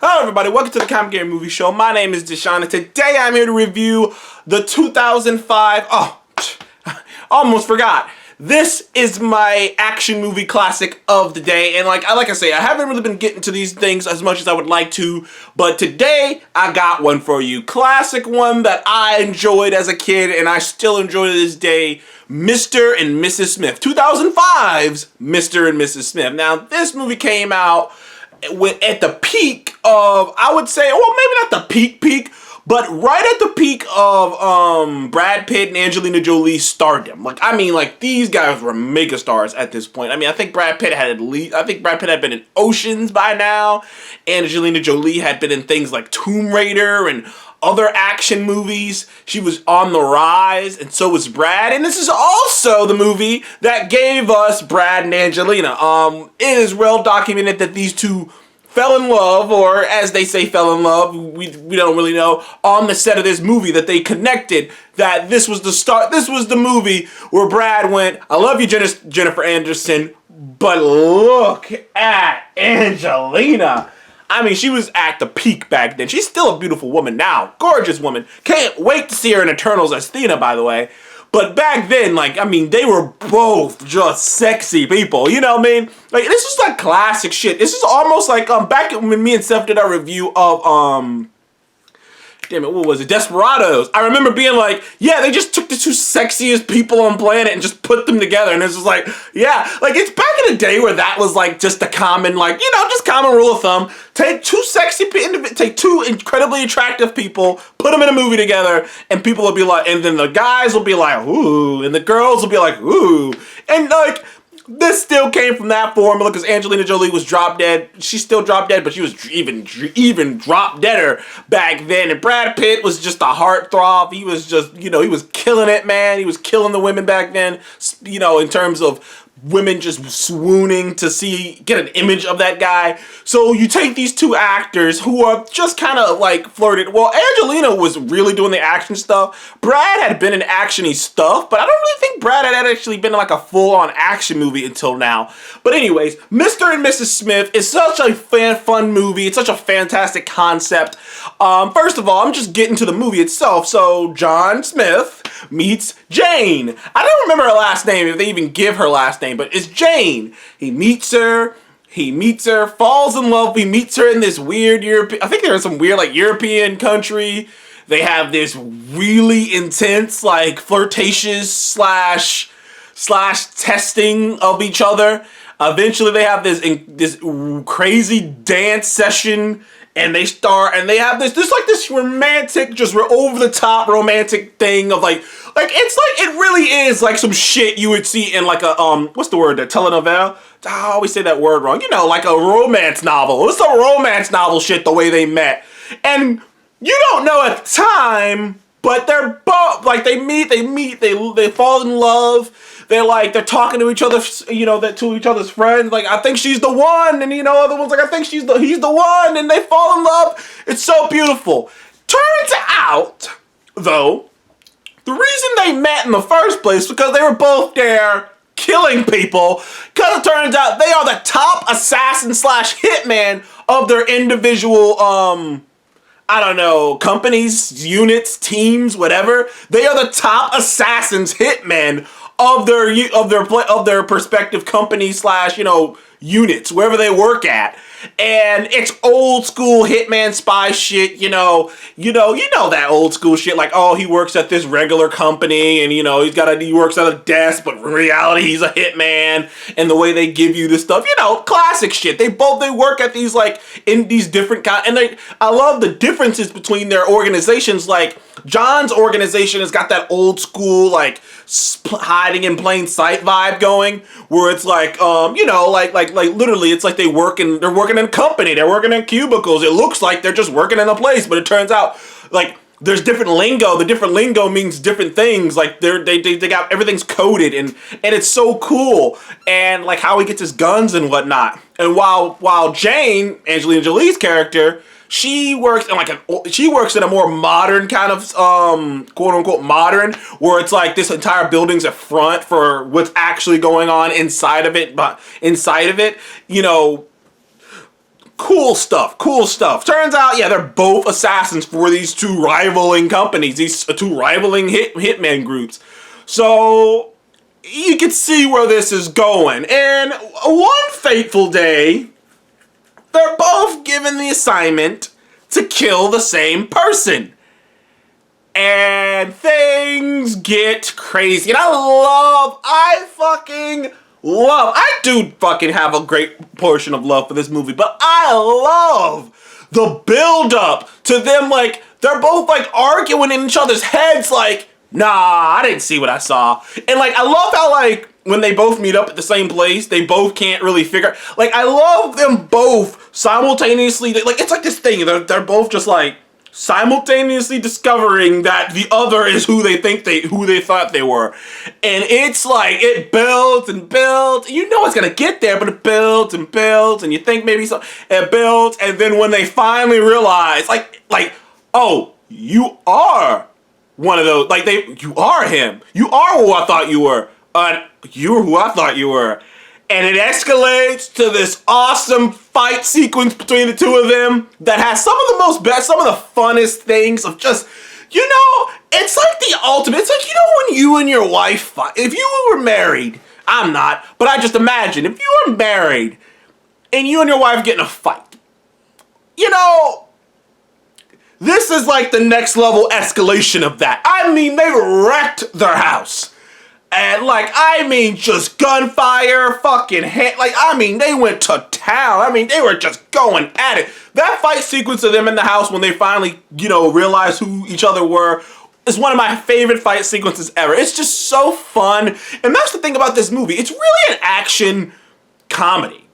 Hello everybody, welcome to the Comic Game Movie Show. My name is Deshaun and today I'm here to review the 2005, almost forgot. This is my action movie classic of the day, and like I say, I haven't really been getting to these things as much as I would like to, but today I got one for you. Classic one that I enjoyed as a kid and I still enjoy to this day, Mr. and Mrs. Smith. 2005's Mr. and Mrs. Smith. Now, this movie came out at the peak of, I would say, well, maybe not the peak, but right at the peak of Brad Pitt and Angelina Jolie's stardom. These guys were mega stars at this point. I think Brad Pitt had been in Oceans by now. Angelina Jolie had been in things like Tomb Raider and other action movies. She was on the rise, and so was Brad. And this is also the movie that gave us Brad and Angelina. It is well documented that these two fell in love, or as they say, fell in love. We don't really know, on the set of this movie, that they connected, that this was the start. This was the movie where Brad went, I love you, Jennifer Anderson, but look at Angelina. She was at the peak back then. She's still a beautiful woman now. Gorgeous woman. Can't wait to see her in Eternals as Thena, by the way. But back then, they were both just sexy people. You know what I mean? This is like classic shit. This is almost like, back when me and Seth did our review of, what was it? Desperados. I remember being like, yeah, they just took the two sexiest people on planet and just put them together. And it's just like, yeah, it's back in the day where that was just the common, just common rule of thumb. Take two take two incredibly attractive people, put them in a movie together, and people will be like, and then the guys will be like, ooh, and the girls will be like, ooh. And this still came from that formula because Angelina Jolie was drop dead. She's still drop dead, but she was even drop deader back then. And Brad Pitt was just a heartthrob. He was just, he was killing it, man. He was killing the women back then, in terms of women just swooning to get an image of that guy. So you take these two actors who are just kind of flirted. Well, Angelina was really doing the action stuff. Brad had been in actiony stuff, but I don't really think Brad had actually been in a full-on action movie until now. But anyways, Mr. and Mrs. Smith is such a fun movie. It's such a fantastic concept. First of all, I'm just getting to the movie itself. So John Smith meets Jane. I don't remember her last name, if they even give her last name, but it's Jane. He meets her, falls in love. He meets her in this weird I think they're in some weird European country. They have this really intense flirtatious slash testing of each other. Eventually they have this crazy dance session. And they have this romantic, just over the top romantic thing of it really is some shit you would see in what's the word, a telenovela? I always say that word wrong. A romance novel. It's a romance novel shit the way they met. And you don't know at the time, but they're both, they meet, they fall in love. They're talking to each other, to each other's friends. I think she's the one, and other ones I think he's the one, and they fall in love. It's so beautiful. Turns out, though, the reason they met in the first place was because they were both there killing people. Because it turns out they are the top assassin slash hitman of their individual companies, units, teams, whatever. They are the top assassins, hitmen of their respective company slash units, wherever they work at. And it's old school hitman spy shit, you know that old school shit, he works at this regular company and he works at a desk, but in reality he's a hitman, and the way they give you this stuff, classic shit. They work at these in these different and I love the differences between their organizations. John's organization has got that old school hiding in plain sight vibe going, where it's literally it's they're working in a company, they're working in cubicles. It looks like they're just working in a place, but it turns out there's different lingo. The different lingo means different things. They got everything's coded, and it's so cool. And how he gets his guns and whatnot. And while Jane, Angelina Jolie's character, she works in a more modern kind of quote unquote modern, where it's this entire building's a front for what's actually going on inside of it. But inside of it, Cool stuff, cool stuff. Turns out, yeah, they're both assassins for these two rivaling companies, these two rivaling hitman groups. So you can see where this is going. And one fateful day, they're both given the assignment to kill the same person. And things get crazy. And I do fucking have a great portion of love for this movie, but I love the build up to them, like, they're both like arguing in each other's heads, like, nah, I didn't see what I saw. And like, I love how, like, when they both meet up at the same place, they both can't really figure, like, I love them both simultaneously, like, it's like this thing, they're both just like, simultaneously discovering that the other is who they thought they were. And it's like, it builds and builds. You know it's gonna get there, but it builds and builds, and you think maybe so, it builds, and then when they finally realize, like, oh, you are one of those, like, you are him. You are who I thought you were. You're who I thought you were. And it escalates to this awesome fight sequence between the two of them that has some of the funnest things of just, you know, it's like the ultimate. It's like, you know, when you and your wife fight, if you were married, I'm not, but I just imagine if you were married and you and your wife get in a fight, you know, this is like the next level escalation of that. I mean, they wrecked their house. And, like, I mean, just gunfire, fucking they went to town. I mean, they were just going at it. That fight sequence of them in the house when they finally, you know, realized who each other were is one of my favorite fight sequences ever. It's just so fun. And that's the thing about this movie. It's really an action comedy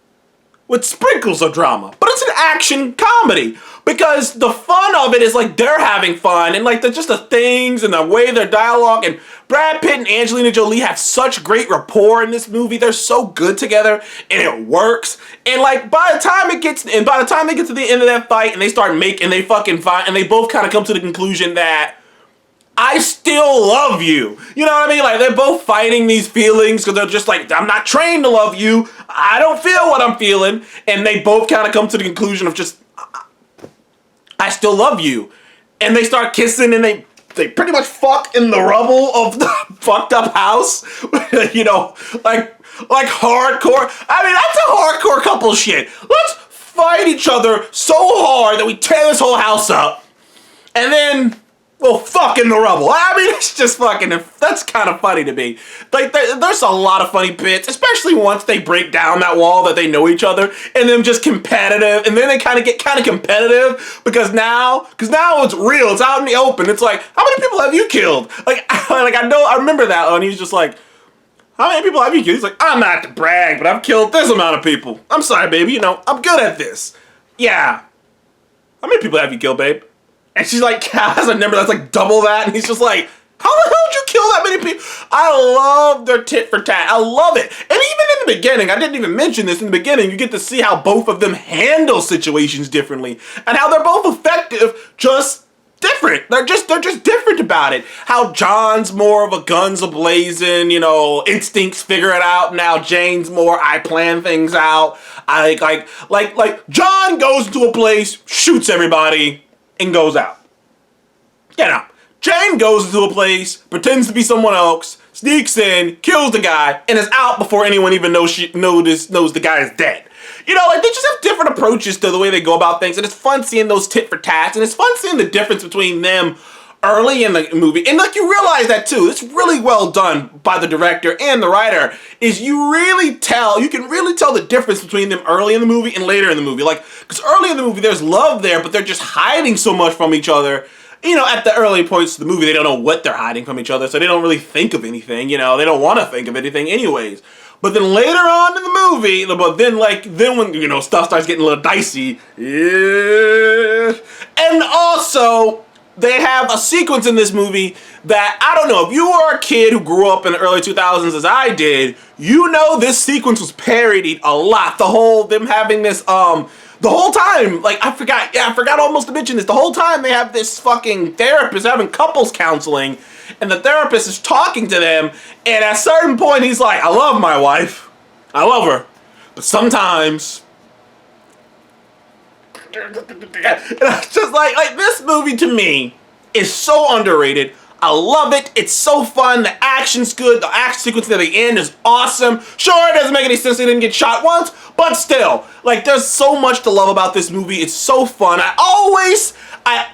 with sprinkles of drama. But it's an action comedy. Because the fun of it is, like, they're having fun, and, like, just the things and the way their dialogue, and Brad Pitt and Angelina Jolie have such great rapport in this movie. They're so good together, and it works. And, like, by the time they get to the end of that fight, and they start making, they fucking fight, and they both kind of come to the conclusion that I still love you. You know what I mean? Like, they're both fighting these feelings because they're just like, I'm not trained to love you. I don't feel what I'm feeling. And they both kind of come to the conclusion of just, I still love you. And they start kissing, and they pretty much fuck in the rubble of the fucked up house. You know, like hardcore. I mean, that's a hardcore couple shit. Let's fight each other so hard that we tear this whole house up. And then we'll fuck in the rubble. I mean, it's just fucking, that's kind of funny to me. Like, there's a lot of funny bits, especially once they break down that wall that they know each other, and them just competitive, and then they kind of get competitive, because now it's real, it's out in the open. It's like, how many people have you killed? Like I remember that one. He's just like, how many people have you killed? He's like, I'm not to brag, but I've killed this amount of people. I'm sorry, baby, you know, I'm good at this. Yeah. How many people have you killed, babe? And she's like, has a number that's like double that. And he's just like, how the hell did you kill that many people? I love their tit for tat. I love it. And even in the beginning, I didn't even mention this in the beginning, you get to see how both of them handle situations differently. And how they're both effective, just different. They're just different about it. How John's more of a guns a-blazing, you know, instincts figure it out. Now Jane's more, I plan things out. Like John goes into a place, shoots everybody, and goes out. You know, Jane goes into a place, pretends to be someone else, sneaks in, kills the guy, and is out before anyone even knows the guy is dead. You know, like, they just have different approaches to the way they go about things, and it's fun seeing those tit for tats, and it's fun seeing the difference between them early in the movie. And, like, you realize that, too. It's really well done by the director and the writer, is you can really tell the difference between them early in the movie and later in the movie. Like, because early in the movie, there's love there, but they're just hiding so much from each other. You know, at the early points of the movie, they don't know what they're hiding from each other, so they don't really think of anything, you know, they don't want to think of anything anyways. But then later on in the movie, then when, you know, stuff starts getting a little dicey, yeah. And also, they have a sequence in this movie that, I don't know, if you were a kid who grew up in the early 2000s as I did, you know this sequence was parodied a lot. Them having this, the whole time, like, I forgot almost to mention this, the whole time they have this fucking therapist having couples counseling, and the therapist is talking to them, and at a certain point he's like, I love my wife, I love her, but sometimes And I was just like this movie to me is so underrated. I love it. It's so fun. The action's good. The action sequence at the end is awesome. Sure, it doesn't make any sense they didn't get shot once, but still, like, there's so much to love about this movie. It's so fun. I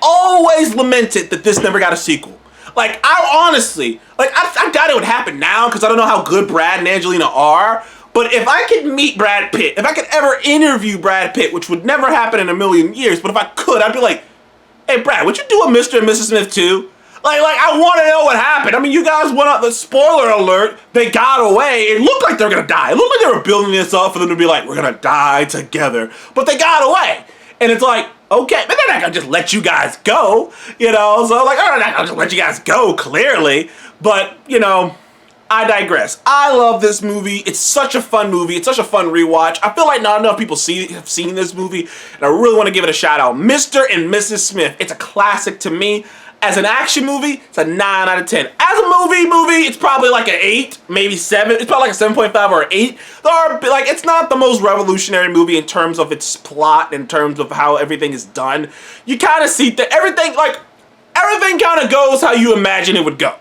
always lamented that this never got a sequel. Like, I honestly, like, I doubt it would happen now because I don't know how good Brad and Angelina are. But if I could meet Brad Pitt, if I could ever interview Brad Pitt, which would never happen in a million years, but if I could, I'd be like, hey, Brad, would you do a Mr. and Mrs. Smith too? Like, I want to know what happened. I mean, you guys went up, the spoiler alert, they got away. It looked like they were going to die. It looked like they were building this up for them to be like, we're going to die together. But they got away. And it's like, okay, but they're not going to just let you guys go, you know? So, like, I'm not going to just let you guys go, clearly. But, you know, I digress. I love this movie. It's such a fun movie. It's such a fun rewatch. I feel like not enough people have seen this movie, and I really want to give it a shout out. Mr. and Mrs. Smith. It's a classic to me. As an action movie, it's a 9 out of 10. As a movie, it's probably like an 8, maybe 7. It's probably like a 7.5 or an 8. It's not the most revolutionary movie in terms of its plot, in terms of how everything is done. You kind of see that everything kind of goes how you imagine it would go.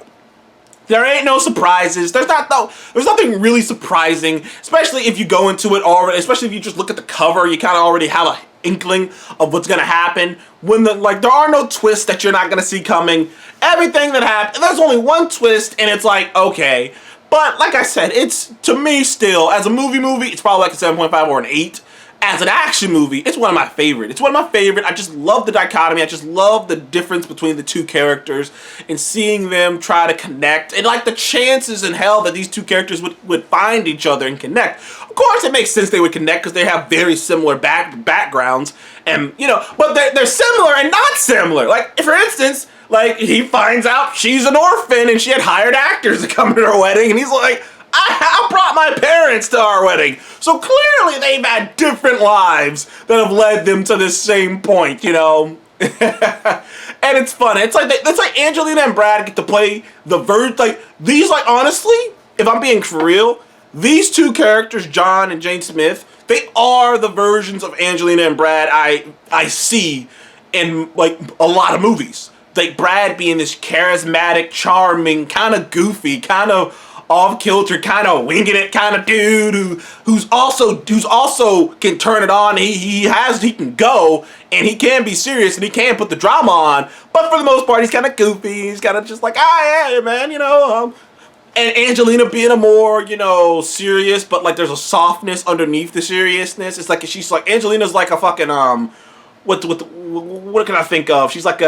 There ain't no surprises. There's nothing really surprising, especially if you go into it already, especially if you just look at the cover, you kind of already have a inkling of what's gonna happen. When there are no twists that you're not gonna see coming. Everything that happens, there's only one twist, and it's like, okay. But like I said, it's, to me still, as a movie, it's probably like a 7.5 or an 8. As an action movie, it's one of my favorite. It's one of my favorite. I just love the dichotomy. I just love the difference between the two characters and seeing them try to connect. And like the chances in hell that these two characters would find each other and connect. Of course, it makes sense they would connect because they have very similar backgrounds. And, you know, but they're similar and not similar. Like, for instance, like, he finds out she's an orphan and she had hired actors to come to her wedding. And he's like, I brought my parents to our wedding. So clearly they've had different lives that have led them to this same point, you know? And it's fun. It's like Angelina and Brad get to play the these, like, honestly, if I'm being for real, these two characters, John and Jane Smith, they are the versions of Angelina and Brad I see in, like, a lot of movies. Like, Brad being this charismatic, charming, kind of goofy, kind of off-kilter, kind of winging it kind of dude who's also can turn it on. He can go and he can be serious and he can put the drama on, but for the most part he's kind of goofy. He's kind of just like, yeah, man, you know. And Angelina being a more, you know, serious, but like there's a softness underneath the seriousness. It's like she's like Angelina's like a fucking what can I think of? She's like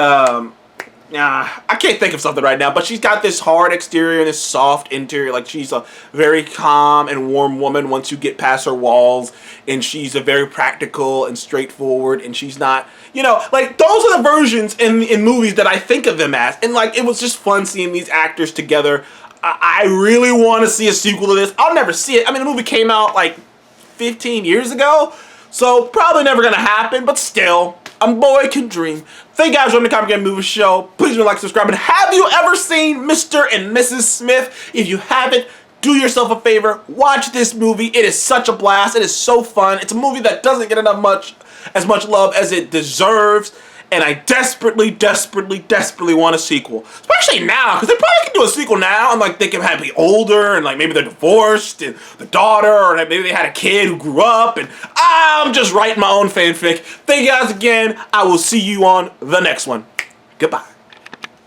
I can't think of something right now, but she's got this hard exterior and this soft interior. Like, she's a very calm and warm woman once you get past her walls, and she's a very practical and straightforward, and she's not, you know, like, those are the versions in movies that I think of them as. And, like, it was just fun seeing these actors together. I really want to see a sequel to this. I'll never see it. I mean, the movie came out, like, 15 years ago, so probably never gonna happen, but still, a boy can dream. Thank you guys for watching the Comic Game Movie Show. Please like, subscribe, and have you ever seen Mr. and Mrs. Smith? If you haven't, do yourself a favor, watch this movie. It is such a blast. It is so fun. It's a movie that doesn't get as much love as it deserves. And I desperately want a sequel. Especially now, because they probably can do a sequel now, and like they can be older, and like maybe they're divorced, and the daughter, or maybe they had a kid who grew up, and I'm just writing my own fanfic. Thank you guys again. I will see you on the next one. Goodbye.